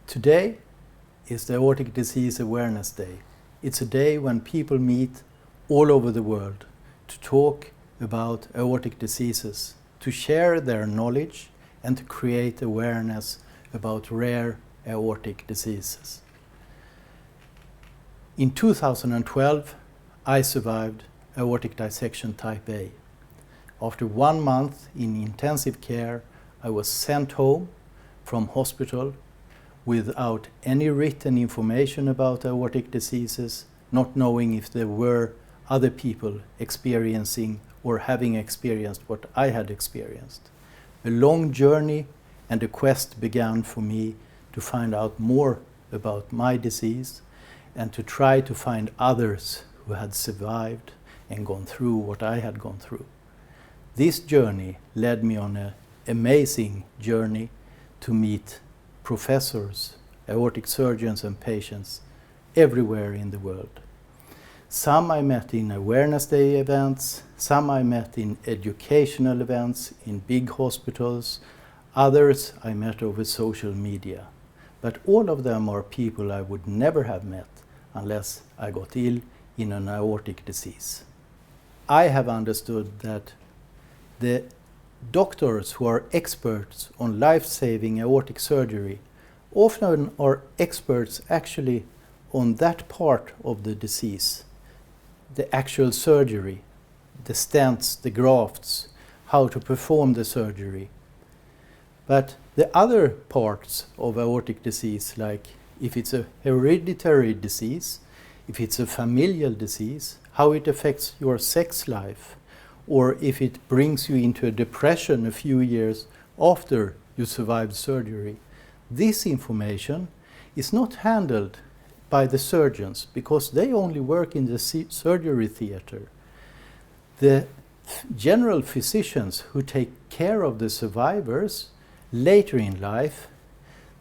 Today is the Aortic Disease Awareness Day. It's a day when people meet all over the world to talk about aortic diseases, to share their knowledge and to create awareness about rare aortic diseases. In 2012, I survived aortic dissection type A. After 1 month in intensive care, I was sent home from hospital without any written information about aortic diseases, not knowing if there were other people experiencing or having experienced what I had experienced. A long journey and a quest began for me to find out more about my disease and to try to find others who had survived and gone through what I had gone through. This journey led me on an amazing journey to meet professors, aortic surgeons and patients everywhere in the world. Some I met in Awareness Day events, some I met in educational events in big hospitals, others I met over social media. But all of them are people I would never have met unless I got ill in an aortic disease. I have understood that the doctors who are experts on life-saving aortic surgery often are experts actually on that part of the disease, the actual surgery, the stents, the grafts, how to perform the surgery. But the other parts of aortic disease, like if it's a hereditary disease, if it's a familial disease, how it affects your sex life, or if it brings you into a depression a few years after you survived surgery. This information is not handled by the surgeons because they only work in the surgery theater. The general physicians who take care of the survivors later in life,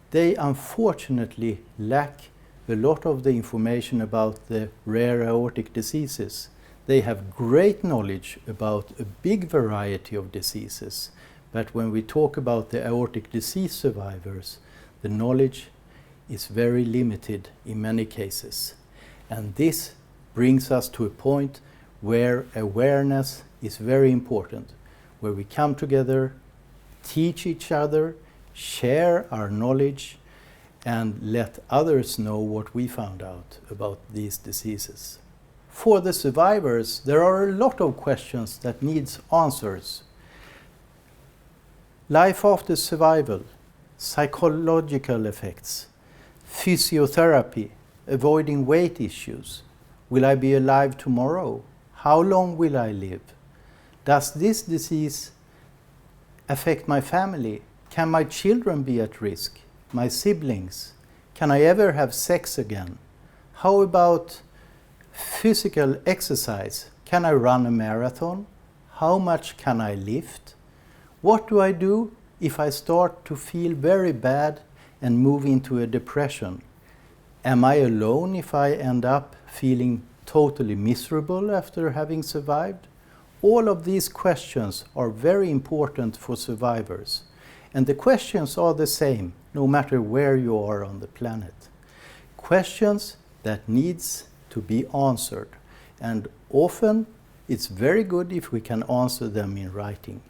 they unfortunately lack a lot of the information about the rare aortic diseases. They have great knowledge about a big variety of diseases, but when we talk about the aortic disease survivors, the knowledge is very limited in many cases. And this brings us to a point where awareness is very important, where we come together, teach each other, share our knowledge, and let others know what we found out about these diseases. For the survivors, there are a lot of questions that needs answers. Life after survival, psychological effects, physiotherapy, avoiding weight issues. Will I be alive tomorrow? How long will I live? Does this disease affect my family? Can my children be at risk? My siblings? Can I ever have sex again? How about physical exercise? Can I run a marathon? How much can I lift? What do I do if I start to feel very bad and move into a depression? Am I alone if I end up feeling totally miserable after having survived? All of these questions are very important for survivors. And the questions are the same, no matter where you are on the planet. Questions that needs to be answered. And often it's very good if we can answer them in writing.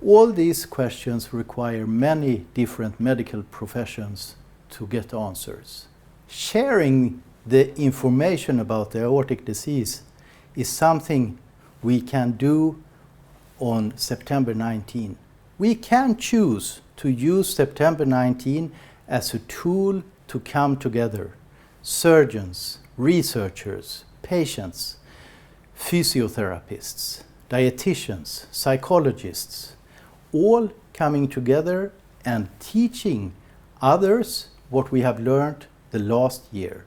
All these questions require many different medical professions to get answers. Sharing the information about the aortic disease is something we can do on September 19. We can choose to use September 19 as a tool to come together. Surgeons, researchers, patients, physiotherapists, dietitians, psychologists, all coming together and teaching others what we have learned the last year.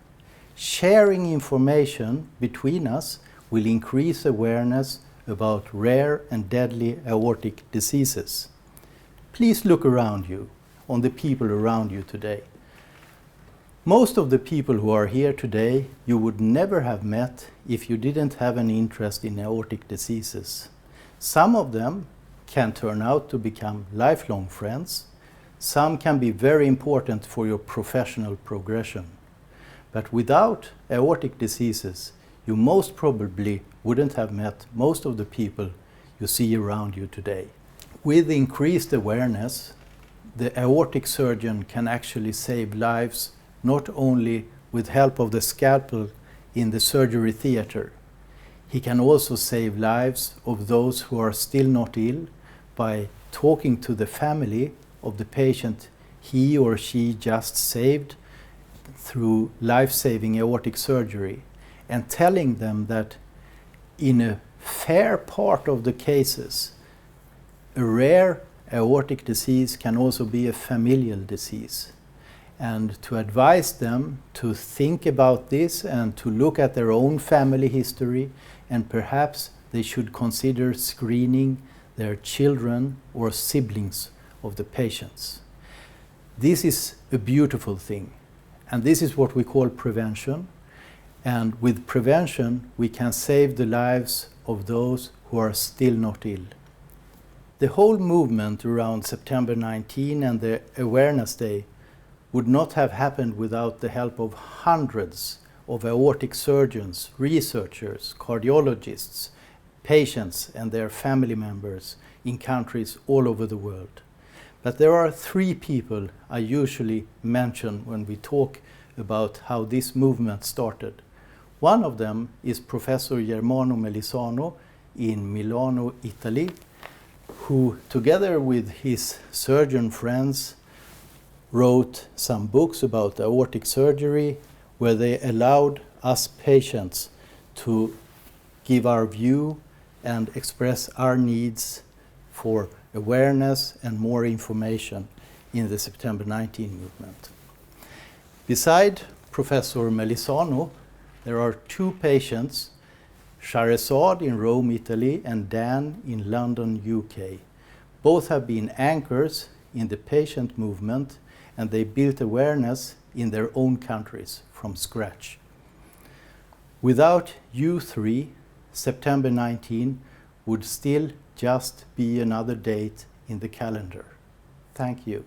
Sharing information between us will increase awareness about rare and deadly aortic diseases. Please look around you, on the people around you today. Most of the people who are here today you would never have met if you didn't have an interest in aortic diseases. Some of them can turn out to become lifelong friends. Some can be very important for your professional progression. But without aortic diseases, you most probably wouldn't have met most of the people you see around you today. With increased awareness, the aortic surgeon can actually save lives not only with help of the scalpel in the surgery theater. He can also save lives of those who are still not ill by talking to the family of the patient he or she just saved through life-saving aortic surgery, and telling them that in a fair part of the cases, a rare aortic disease can also be a familial disease. And to advise them to think about this and to look at their own family history, and perhaps they should consider screening their children or siblings of the patients. This is a beautiful thing, and this is what we call prevention. And with prevention, we can save the lives of those who are still not ill. The whole movement around September 19 and the Awareness Day would not have happened without the help of hundreds of aortic surgeons, researchers, cardiologists, patients and their family members in countries all over the world. But there are three people I usually mention when we talk about how this movement started. One of them is Professor Germano Melisano in Milano, Italy, who together with his surgeon friends wrote some books about aortic surgery, where they allowed us patients to give our view and express our needs for awareness and more information in the September 19 movement. Beside Professor Melisano, there are two patients, Shahrazad in Rome, Italy, and Dan in London, UK. Both have been anchors in the patient movement, and they built awareness in their own countries from scratch. Without you three, September 19 would still just be another date in the calendar. Thank you.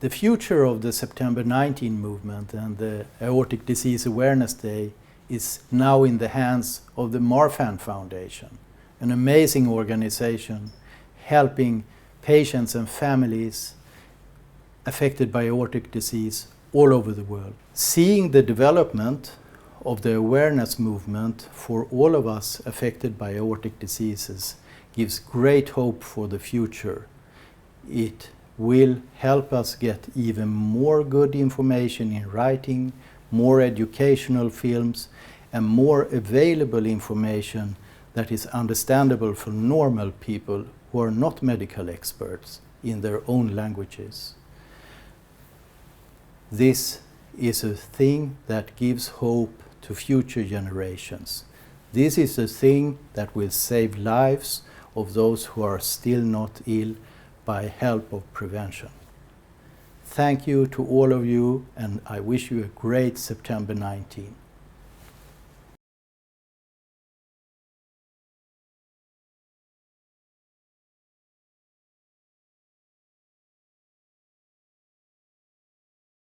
The future of the September 19 movement and the Aortic Disease Awareness Day is now in the hands of the Marfan Foundation, an amazing organization helping patients and families affected by aortic disease all over the world. Seeing the development of the awareness movement for all of us affected by aortic diseases gives great hope for the future. It will help us get even more good information in writing, more educational films, and more available information that is understandable for normal people who are not medical experts in their own languages. This is a thing that gives hope to future generations. This is a thing that will save lives of those who are still not ill by help of prevention. Thank you to all of you, and I wish you a great September 19.